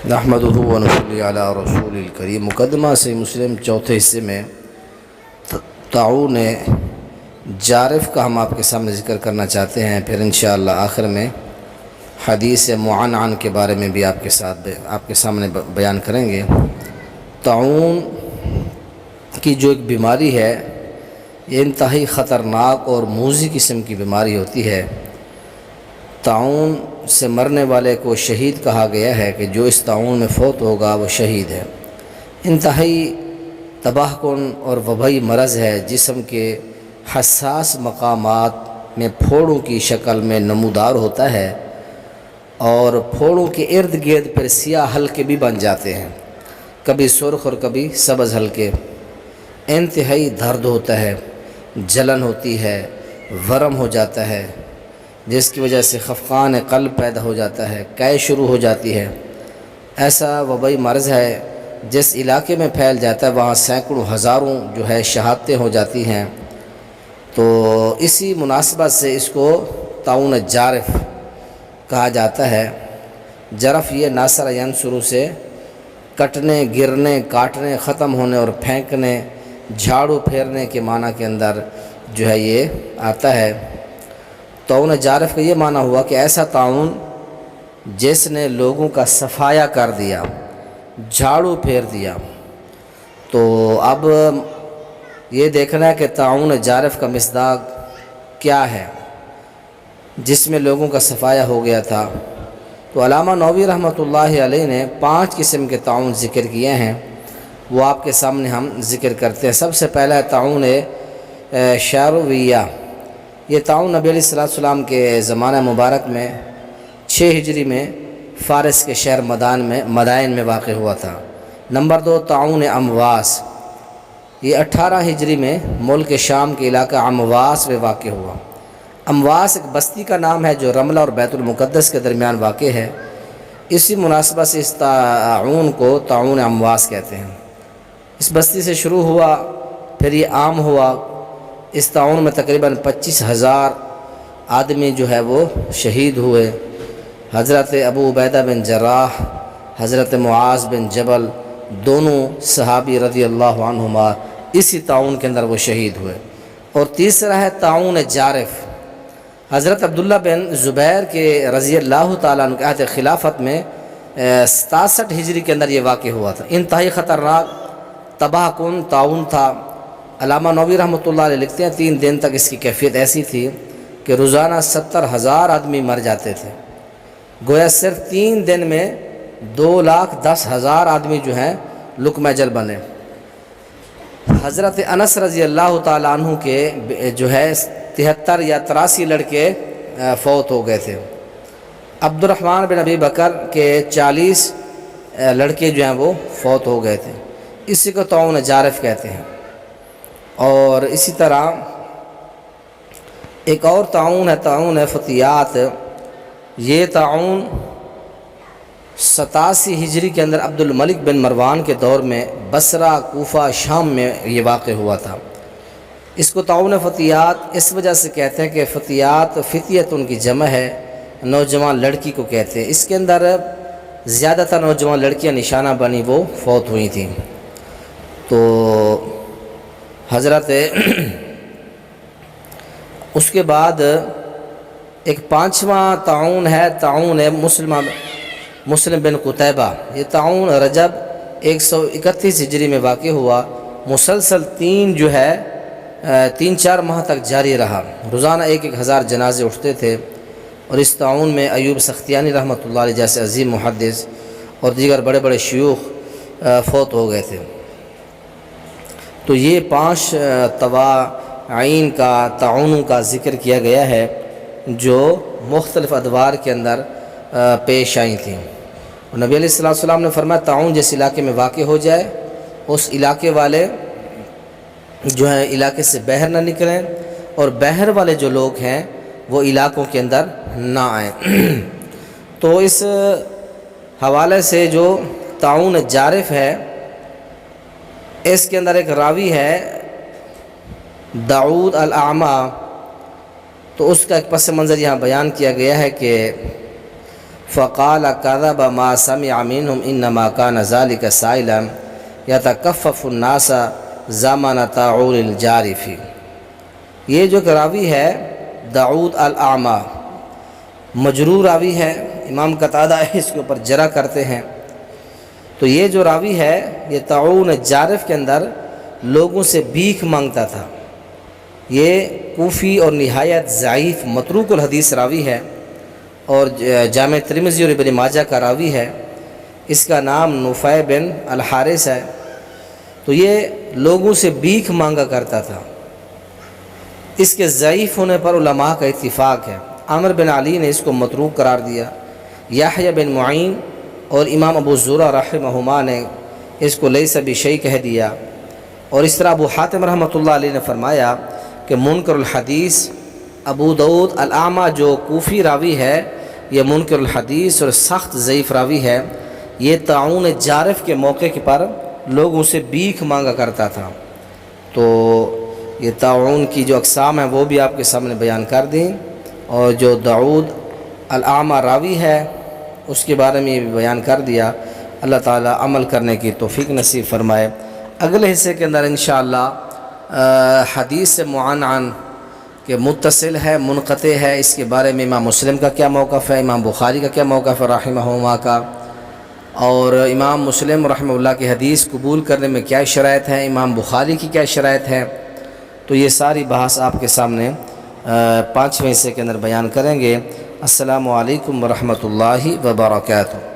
نحمدہ و نصلی علی رسول الکریم۔ مقدمہ سے مسلم چوتھے حصے میں طاعون جارف کا ہم آپ کے سامنے ذکر کرنا چاہتے ہیں، پھر انشاءاللہ آخر میں حدیث معنعن کے بارے میں بھی آپ کے سامنے بیان کریں گے۔ طاعون کی جو ایک بیماری ہے، یہ انتہائی خطرناک اور موذی قسم کی بیماری ہوتی ہے۔ طاعون سے مرنے والے کو شہید کہا گیا ہے کہ جو اس طاعون میں فوت ہوگا وہ شہید ہے۔ انتہائی تباہ کن اور وبائی مرض ہے، جسم کے حساس مقامات میں پھوڑوں کی شکل میں نمودار ہوتا ہے اور پھوڑوں کے ارد گرد پھر سیاہ حلقے بھی بن جاتے ہیں، کبھی سرخ اور کبھی سبز حلقے۔ انتہائی درد ہوتا ہے، جلن ہوتی ہے، ورم ہو جاتا ہے، جس کی وجہ سے خفقان قلب پیدا ہو جاتا ہے، قے شروع ہو جاتی ہے۔ ایسا وبائی مرض ہے جس علاقے میں پھیل جاتا ہے وہاں سینکڑوں ہزاروں جو ہے شہادتیں ہو جاتی ہیں۔ تو اسی مناسبت سے اس کو طاعون جارف کہا جاتا ہے۔ جرف یہ ناصر ینصر سے کٹنے، گرنے، کاٹنے، ختم ہونے اور پھینکنے، جھاڑو پھیرنے کے معنی کے اندر جو ہے یہ آتا ہے۔ طاعون جارف کا یہ معنی ہوا کہ ایسا طاعون جس نے لوگوں کا صفایا کر دیا، جھاڑو پھیر دیا۔ تو اب یہ دیکھنا ہے کہ طاعون جارف کا مصداق کیا ہے جس میں لوگوں کا صفایا ہو گیا تھا۔ تو علامہ نووی رحمۃ اللہ علیہ نے 5 قسم کے طاعون ذکر کیے ہیں، وہ آپ کے سامنے ہم ذکر کرتے ہیں۔ سب سے پہلا ہے طاعون شارویہ۔ یہ طاعون نبی علیہ السلام کے زمانہ مبارک میں 6 ہجری میں فارس کے شہر مدائن میں واقع ہوا تھا۔ نمبر 2 طاعون امواس، یہ 18 ہجری میں ملک شام کے علاقہ امواس میں واقع ہوا۔ امواس ایک بستی کا نام ہے جو رملہ اور بیت المقدس کے درمیان واقع ہے۔ اسی مناسبت سے اس طاعون کو طاعون امواس کہتے ہیں۔ اس بستی سے شروع ہوا، پھر یہ عام ہوا۔ اس طاعون میں تقریباً 25,000 آدمی جو ہے وہ شہید ہوئے۔ حضرت ابو عبیدہ بن جراح، حضرت معاذ بن جبل، دونوں صحابی رضی اللہ عنہما اسی طاعون کے اندر وہ شہید ہوئے۔ اور تیسرا ہے طاعون جارف۔ حضرت عبداللہ بن زبیر کے رضی اللہ تعالیٰ عنہ کے عہد خلافت میں 67 ہجری کے اندر یہ واقع ہوا تھا۔ انتہائی خطرناک تباہ کن طاعون تھا۔ علامہ نووی رحمۃ اللہ علیہ لکھتے ہیں 3 دن تک اس کی کیفیت ایسی تھی کہ روزانہ 70,000 آدمی مر جاتے تھے۔ گویا صرف 3 دن میں 2,10,000 آدمی جو ہیں لقمہ اجل بنے۔ حضرت انس رضی اللہ تعالیٰ عنہ کے جو ہے 73 یا 83 لڑکے فوت ہو گئے تھے۔ عبد الرحمن بن ابی بکر کے 40 لڑکے جو ہیں وہ فوت ہو گئے تھے۔ اسی کو طاعون جارف کہتے ہیں۔ اور اسی طرح ایک اور طاعون ہے، طاعون فتیات۔ یہ طاعون 87 ہجری کے اندر عبد الملک بن مروان کے دور میں بصرہ، کوفہ، شام میں یہ واقع ہوا تھا۔ اس کو طاعون فتیات اس وجہ سے کہتے ہیں کہ فتیات فتیت ان کی جمع ہے، نوجوان لڑکی کو کہتے ہیں۔ اس کے اندر زیادہ تر نوجوان لڑکیاں نشانہ بنی وہ فوت ہوئی تھیں۔ تو حضرت اس کے بعد ایک 5واں طاعون ہے، طاعون مسلم بن قتیبہ۔ یہ طاعون رجب 131 ہجری میں واقع ہوا۔ مسلسل 3-4 ماہ تک جاری رہا۔ روزانہ 1,000 جنازے اٹھتے تھے۔ اور اس طاعون میں ایوب سختیانی رحمۃ اللہ علیہ جیسے عظیم محدث اور دیگر بڑے بڑے شیوخ فوت ہو گئے تھے۔ تو یہ 5 طواعین کا، طاعونوں کا ذکر کیا گیا ہے جو مختلف ادوار کے اندر پیش آئی تھیں۔ اور نبی علیہ السلام نے فرمایا طاعون جس علاقے میں واقع ہو جائے اس علاقے والے جو ہیں علاقے سے باہر نہ نکلیں، اور باہر والے جو لوگ ہیں وہ علاقوں کے اندر نہ آئیں۔ تو اس حوالے سے جو طاعون جارف ہے، اس کے اندر ایک راوی ہے داؤد الاعمی، تو اس کا ایک پس منظر یہاں بیان کیا گیا ہے کہ فقال كذب ما سمع منهم انما كان ذلك سائلا يتكفف الناس زمن طاعون الجارف۔ یہ جو راوی ہے داؤد الاعمی مجرور راوی ہے، امام قتادہ اس کے اوپر جرح کرتے ہیں۔ تو یہ جو راوی ہے یہ طاعون جارف کے اندر لوگوں سے بھیک مانگتا تھا۔ یہ کوفی اور نہایت ضعیف متروک الحدیث راوی ہے اور جامع ترمذی اور ابن ماجہ کا راوی ہے۔ اس کا نام نفیع بن الحارث ہے۔ تو یہ لوگوں سے بھیک مانگا کرتا تھا۔ اس کے ضعیف ہونے پر علماء کا اتفاق ہے۔ عامر بن علی نے اس کو متروک قرار دیا، یحییٰ بن معین اور امام ابو زرع رحمہما نے اس کو لیس بشیء کہہ دیا، اور اس طرح ابو حاتم رحمۃ اللہ علیہ نے فرمایا کہ منکر الحدیث ابو داؤد الاعمی جو کوفی راوی ہے یہ منکر الحدیث اور سخت ضعیف راوی ہے۔ یہ طاعون جارف کے موقع پر لوگوں سے بھیک مانگا کرتا تھا۔ تو یہ طاعون کی جو اقسام ہیں وہ بھی آپ کے سامنے بیان کر دیں، اور جو داؤد الاعمی راوی ہے اس کے بارے میں یہ بھی بیان کر دیا۔ اللہ تعالیٰ عمل کرنے کی توفیق نصیب فرمائے۔ اگلے حصے کے اندر انشاءاللہ حدیث سے معنعن کہ متصل ہے منقطع ہے، اس کے بارے میں امام مسلم کا کیا موقف ہے، امام بخاری کا کیا موقف ہے رحمہما کا، اور امام مسلم رحمہ اللہ کی حدیث قبول کرنے میں کیا شرائط ہیں، امام بخاری کی کیا شرائط ہیں۔ تو یہ ساری بحث آپ کے سامنے 5ویں حصے کے اندر بیان کریں گے۔ السلام علیکم ورحمۃ اللہ وبرکاتہ۔